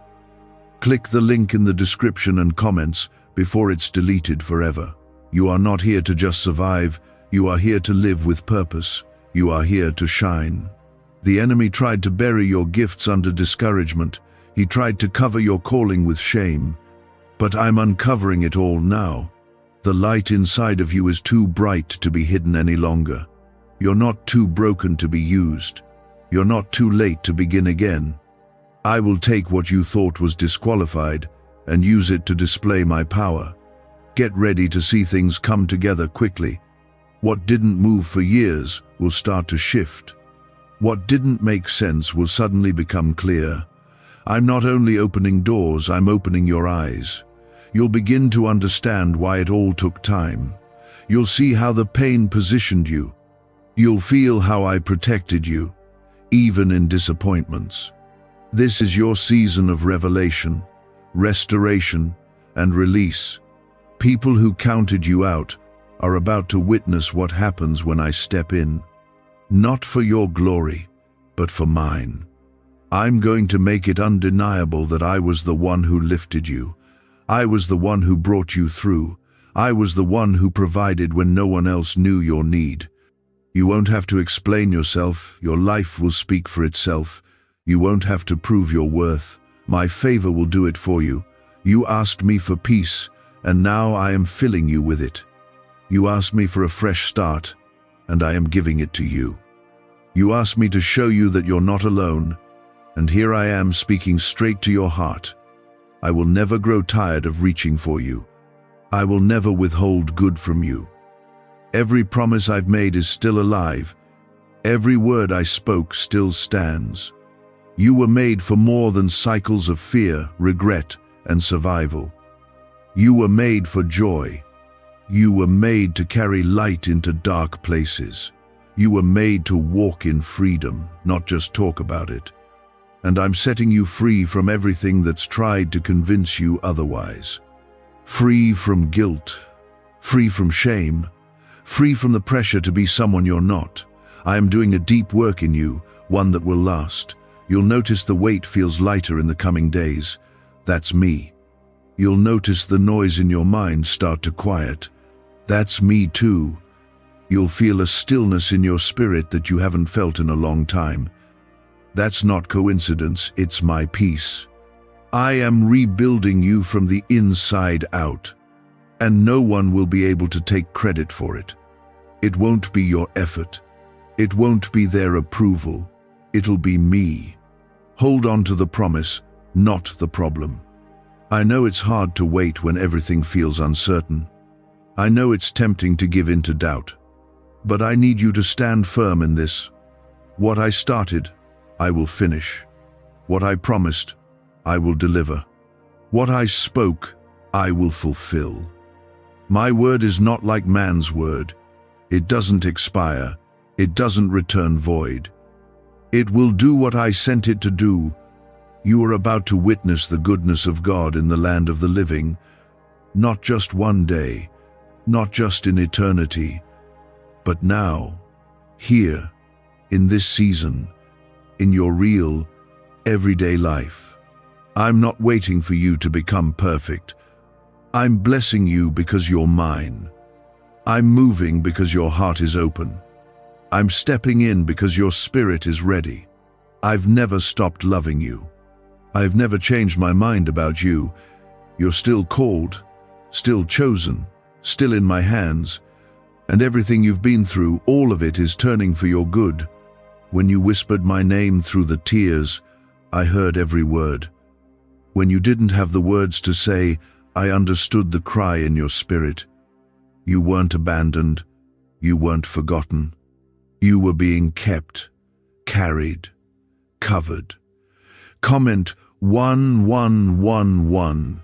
Click the link in the description and comments before it's deleted forever. You are not here to just survive, you are here to live with purpose. You are here to shine. The enemy tried to bury your gifts under discouragement. He tried to cover your calling with shame. But I'm uncovering it all now. The light inside of you is too bright to be hidden any longer. You're not too broken to be used. You're not too late to begin again. I will take what you thought was disqualified and use it to display my power. Get ready to see things come together quickly. What didn't move for years will start to shift. What didn't make sense will suddenly become clear. I'm not only opening doors, I'm opening your eyes. You'll begin to understand why it all took time. You'll see how the pain positioned you. You'll feel how I protected you, even in disappointments. This is your season of revelation, restoration, and release. People who counted you out are about to witness what happens when I step in. Not for your glory, but for mine. I'm going to make it undeniable that I was the one who lifted you. I was the one who brought you through. I was the one who provided when no one else knew your need. You won't have to explain yourself. Your life will speak for itself. You won't have to prove your worth. My favor will do it for you. You asked me for peace, and now I am filling you with it. You asked me for a fresh start, and I am giving it to you. You asked me to show you that you're not alone, and here I am speaking straight to your heart. I will never grow tired of reaching for you. I will never withhold good from you. Every promise I've made is still alive. Every word I spoke still stands. You were made for more than cycles of fear, regret, and survival. You were made for joy. You were made to carry light into dark places. You were made to walk in freedom, not just talk about it. And I'm setting you free from everything that's tried to convince you otherwise. Free from guilt, free from shame, free from the pressure to be someone you're not. I am doing a deep work in you, one that will last. You'll notice the weight feels lighter in the coming days. That's me. You'll notice the noise in your mind start to quiet. That's me too. You'll feel a stillness in your spirit that you haven't felt in a long time. That's not coincidence, it's my peace. I am rebuilding you from the inside out, and no one will be able to take credit for it. It won't be your effort. It won't be their approval. It'll be me. Hold on to the promise, not the problem. I know it's hard to wait when everything feels uncertain. I know it's tempting to give in to doubt. But I need you to stand firm in this. What I started, I will finish. What I promised, I will deliver. What I spoke, I will fulfill. My word is not like man's word. It doesn't expire. It doesn't return void. It will do what I sent it to do. You are about to witness the goodness of God in the land of the living, not just one day, not just in eternity, but now, here, in this season, in your real, everyday life. I'm not waiting for you to become perfect. I'm blessing you because you're mine. I'm moving because your heart is open. I'm stepping in because your spirit is ready. I've never stopped loving you. I've never changed my mind about you. You're still called, still chosen, still in my hands, and everything you've been through, all of it is turning for your good. When you whispered my name through the tears, I heard every word. When you didn't have the words to say, I understood the cry in your spirit. You weren't abandoned. You weren't forgotten. You were being kept, carried, covered. Comment 1111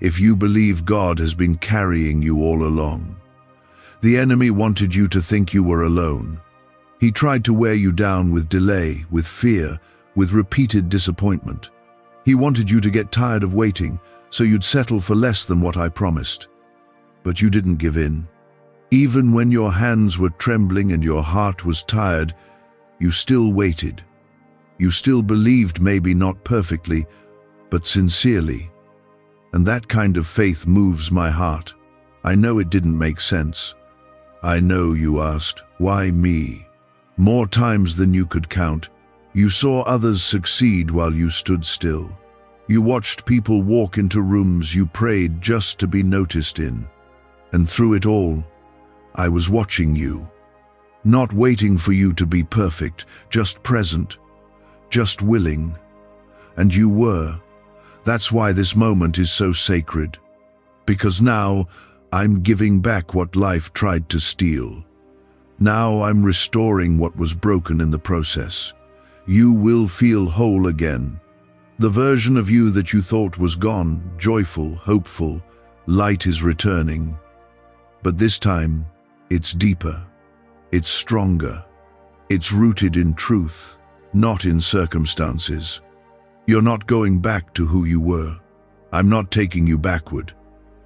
if you believe God has been carrying you all along. The enemy wanted you to think you were alone. He tried to wear you down with delay, with fear, with repeated disappointment. He wanted you to get tired of waiting, so you'd settle for less than what I promised. But you didn't give in. Even when your hands were trembling and your heart was tired, you still waited. You still believed, maybe not perfectly, but sincerely. And that kind of faith moves my heart. I know it didn't make sense. I know you asked, why me? More times than you could count. You saw others succeed while you stood still. You watched people walk into rooms you prayed just to be noticed in. And through it all, I was watching you. Not waiting for you to be perfect, just present, just willing. And you were. That's why this moment is so sacred. Because now, I'm giving back what life tried to steal. Now I'm restoring what was broken in the process. You will feel whole again. The version of you that you thought was gone, joyful, hopeful, light is returning. But this time, it's deeper, it's stronger, it's rooted in truth, not in circumstances. You're not going back to who you were. I'm not taking you backward.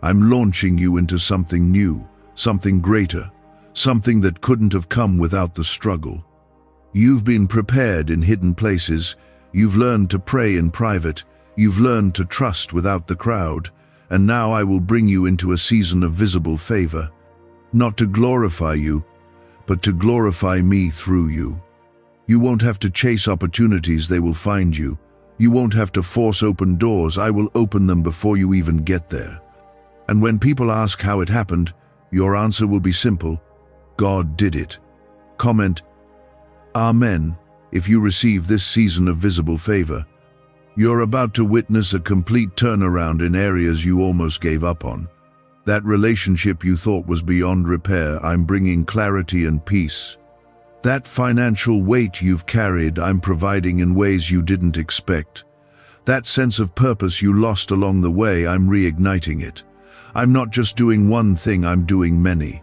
I'm launching you into something new, something greater, something that couldn't have come without the struggle. You've been prepared in hidden places, you've learned to pray in private, you've learned to trust without the crowd, and now I will bring you into a season of visible favor, not to glorify you, but to glorify me through you. You won't have to chase opportunities, they will find you. You won't have to force open doors, I will open them before you even get there. And when people ask how it happened, your answer will be simple: God did it. Comment, Amen, if you receive this season of visible favor. You're about to witness a complete turnaround in areas you almost gave up on. That relationship you thought was beyond repair, I'm bringing clarity and peace. That financial weight you've carried, I'm providing in ways you didn't expect. That sense of purpose you lost along the way, I'm reigniting it. I'm not just doing one thing, I'm doing many.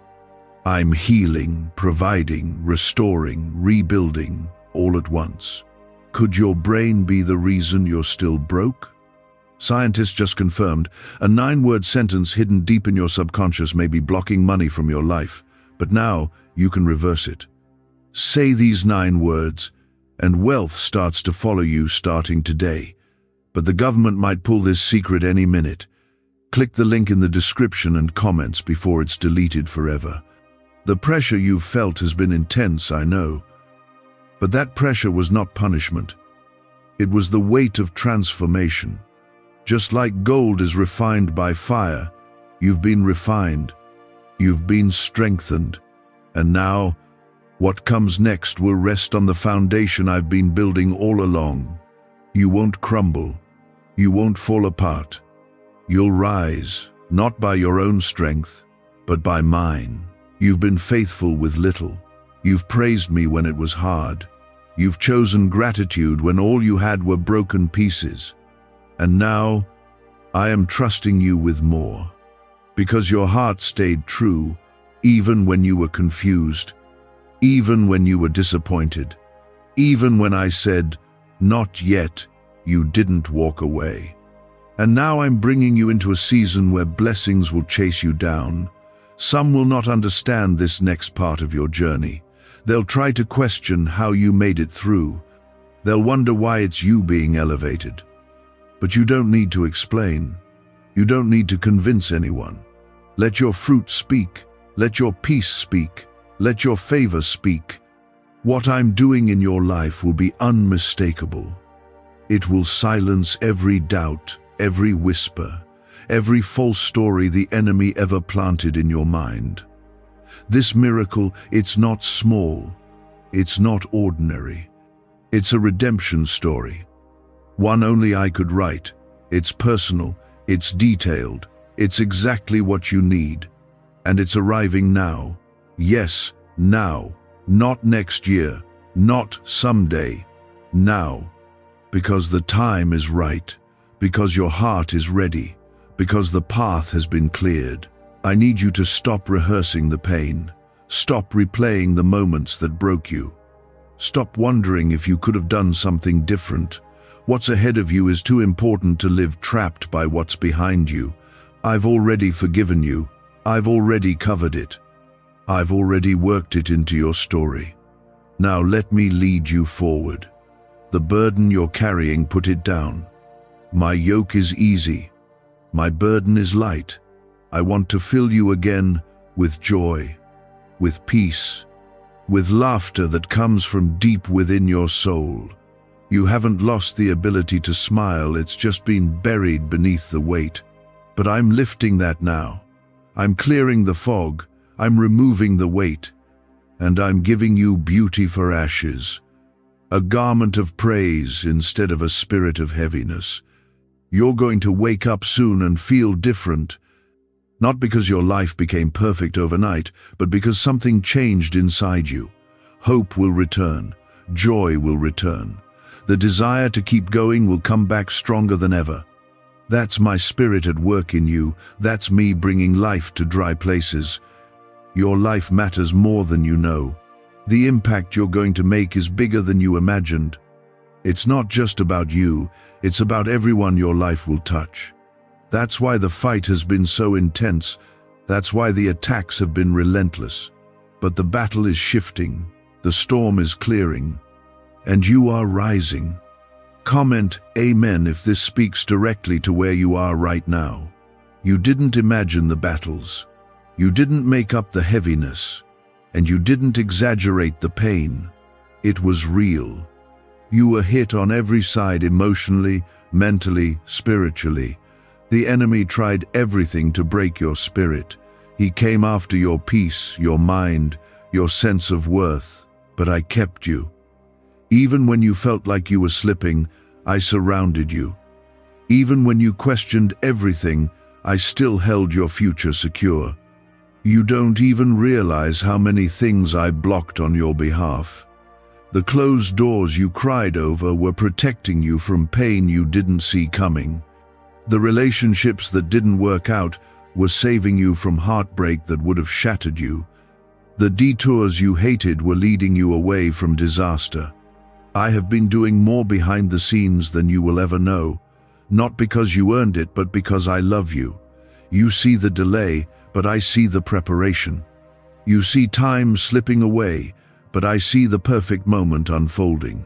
I'm healing, providing, restoring, rebuilding, all at once. Could your brain be the reason you're still broke? Scientists just confirmed a 9-word sentence hidden deep in your subconscious may be blocking money from your life, but now you can reverse it. Say these 9 words, and wealth starts to follow you starting today. But the government might pull this secret any minute. Click the link in the description and comments before it's deleted forever. The pressure you've felt has been intense, I know. But that pressure was not punishment. It was the weight of transformation. Just like gold is refined by fire, you've been refined, you've been strengthened, and now, what comes next will rest on the foundation I've been building all along. You won't crumble. You won't fall apart. You'll rise, not by your own strength, but by mine. You've been faithful with little. You've praised me when it was hard. You've chosen gratitude when all you had were broken pieces. And now, I am trusting you with more. Because your heart stayed true, even when you were confused, even when you were disappointed, even when I said, not yet, you didn't walk away. And now I'm bringing you into a season where blessings will chase you down. Some will not understand this next part of your journey. They'll try to question how you made it through. They'll wonder why it's you being elevated. But you don't need to explain. You don't need to convince anyone. Let your fruit speak. Let your peace speak. Let your favor speak. What I'm doing in your life will be unmistakable. It will silence every doubt, every whisper, every false story the enemy ever planted in your mind. This miracle, it's not small. It's not ordinary. It's a redemption story. One only I could write. It's personal, it's detailed, it's exactly what you need. And it's arriving now. Yes, now. Not next year, not someday. Now. Because the time is right. Because your heart is ready. Because the path has been cleared. I need you to stop rehearsing the pain. Stop replaying the moments that broke you. Stop wondering if you could have done something different. What's ahead of you is too important to live trapped by what's behind you. I've already forgiven you. I've already covered it. I've already worked it into your story. Now let me lead you forward. The burden you're carrying, put it down. My yoke is easy. My burden is light. I want to fill you again with joy, with peace, with laughter that comes from deep within your soul. You haven't lost the ability to smile, it's just been buried beneath the weight. But I'm lifting that now. I'm clearing the fog, I'm removing the weight, and I'm giving you beauty for ashes, a garment of praise instead of a spirit of heaviness. You're going to wake up soon and feel different. Not because your life became perfect overnight, but because something changed inside you. Hope will return. Joy will return. The desire to keep going will come back stronger than ever. That's my spirit at work in you. That's me bringing life to dry places. Your life matters more than you know. The impact you're going to make is bigger than you imagined. It's not just about you, it's about everyone your life will touch. That's why the fight has been so intense. That's why the attacks have been relentless. But the battle is shifting, the storm is clearing, and you are rising. Comment Amen if this speaks directly to where you are right now. You didn't imagine the battles. You didn't make up the heaviness. And you didn't exaggerate the pain. It was real. You were hit on every side emotionally, mentally, spiritually. The enemy tried everything to break your spirit. He came after your peace, your mind, your sense of worth. But I kept you. Even when you felt like you were slipping, I surrounded you. Even when you questioned everything, I still held your future secure. You don't even realize how many things I blocked on your behalf. The closed doors you cried over were protecting you from pain you didn't see coming. The relationships that didn't work out were saving you from heartbreak that would have shattered you. The detours you hated were leading you away from disaster. I have been doing more behind the scenes than you will ever know, not because you earned it, but because I love you. You see the delay, but I see the preparation. You see time slipping away, but I see the perfect moment unfolding.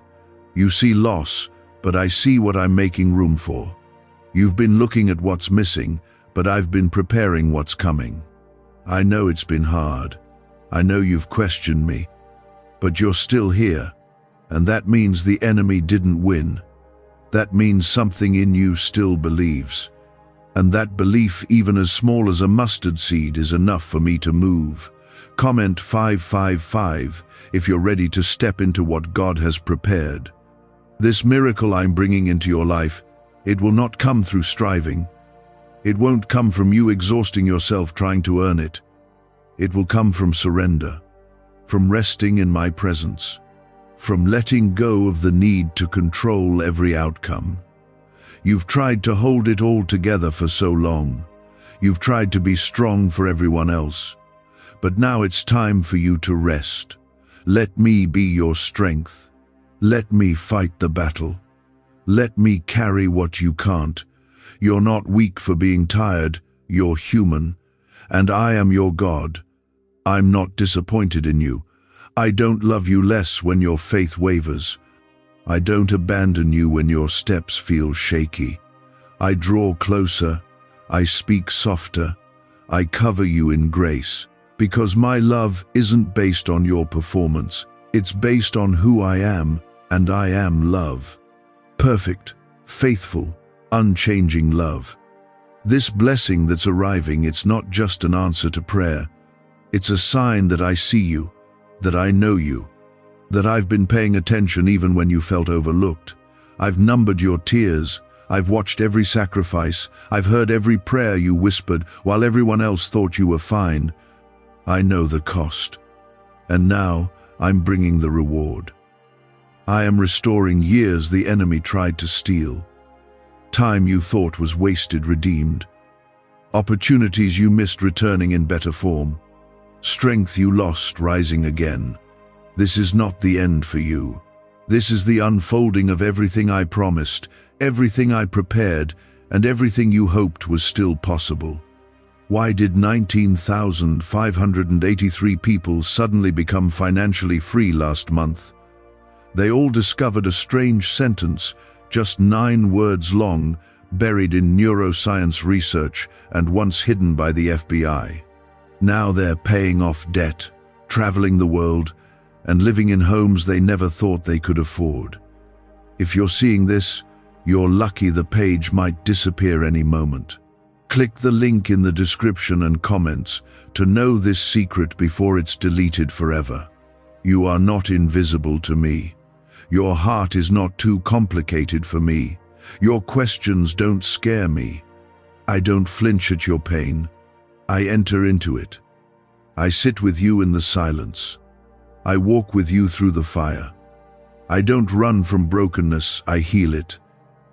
You see loss, but I see what I'm making room for. You've been looking at what's missing, but I've been preparing what's coming. I know it's been hard. I know you've questioned me, but you're still here, and that means the enemy didn't win. That means something in you still believes. And that belief, even as small as a mustard seed, is enough for me to move. Comment 555 if you're ready to step into what God has prepared. This miracle I'm bringing into your life, it will not come through striving. It won't come from you exhausting yourself trying to earn it. It will come from surrender, from resting in my presence, from letting go of the need to control every outcome. You've tried to hold it all together for so long. You've tried to be strong for everyone else. But now it's time for you to rest. Let me be your strength. Let me fight the battle. Let me carry what you can't. You're not weak for being tired. You're human. And I am your God. I'm not disappointed in you. I don't love you less when your faith wavers. I don't abandon you when your steps feel shaky. I draw closer. I speak softer. I cover you in grace. Because my love isn't based on your performance. It's based on who I am, and I am love. Perfect, faithful, unchanging love. This blessing that's arriving, it's not just an answer to prayer. It's a sign that I see you, that I know you, that I've been paying attention even when you felt overlooked. I've numbered your tears. I've watched every sacrifice. I've heard every prayer you whispered while everyone else thought you were fine. I know the cost. And now I'm bringing the reward. I am restoring years the enemy tried to steal. Time you thought was wasted redeemed. Opportunities you missed returning in better form. Strength you lost rising again. This is not the end for you. This is the unfolding of everything I promised, everything I prepared, and everything you hoped was still possible. Why did 19,583 people suddenly become financially free last month? They all discovered a strange sentence, just 9 words long, buried in neuroscience research and once hidden by the FBI. Now they're paying off debt, traveling the world, and living in homes they never thought they could afford. If you're seeing this, you're lucky. The page might disappear any moment. Click the link in the description and comments to know this secret before it's deleted forever. You are not invisible to me. Your heart is not too complicated for me. Your questions don't scare me. I don't flinch at your pain. I enter into it. I sit with you in the silence. I walk with you through the fire. I don't run from brokenness, I heal it.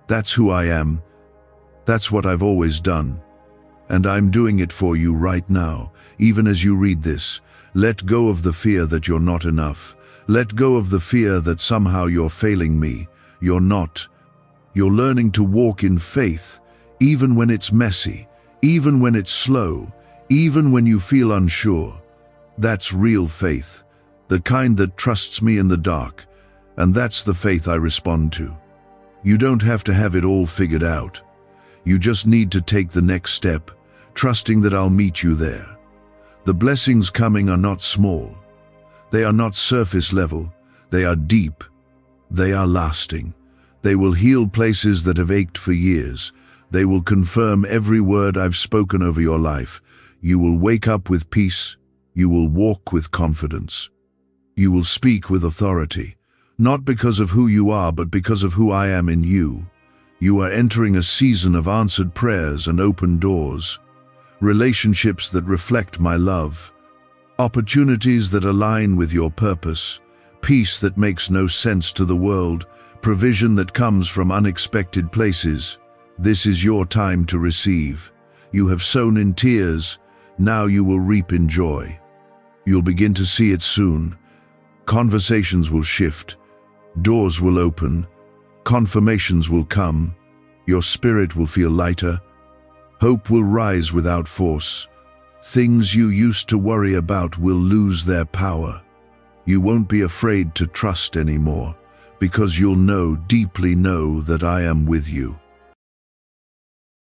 That's who I am. That's what I've always done. And I'm doing it for you right now, even as you read this. Let go of the fear that you're not enough. Let go of the fear that somehow you're failing me. You're not. You're learning to walk in faith, even when it's messy, even when it's slow, even when you feel unsure. That's real faith, the kind that trusts me in the dark, and that's the faith I respond to. You don't have to have it all figured out. You just need to take the next step, trusting that I'll meet you there. The blessings coming are not small. They are not surface level. They are deep. They are lasting. They will heal places that have ached for years. They will confirm every word I've spoken over your life. You will wake up with peace. You will walk with confidence. You will speak with authority, not because of who you are, but because of who I am in you. You are entering a season of answered prayers and open doors, relationships that reflect my love, opportunities that align with your purpose, peace that makes no sense to the world, provision that comes from unexpected places. This is your time to receive. You have sown in tears, now you will reap in joy. You'll begin to see it soon. Conversations will shift, doors will open, confirmations will come, your spirit will feel lighter, hope will rise without force. Things you used to worry about will lose their power. You won't be afraid to trust anymore, because you'll know, deeply know, that I am with you.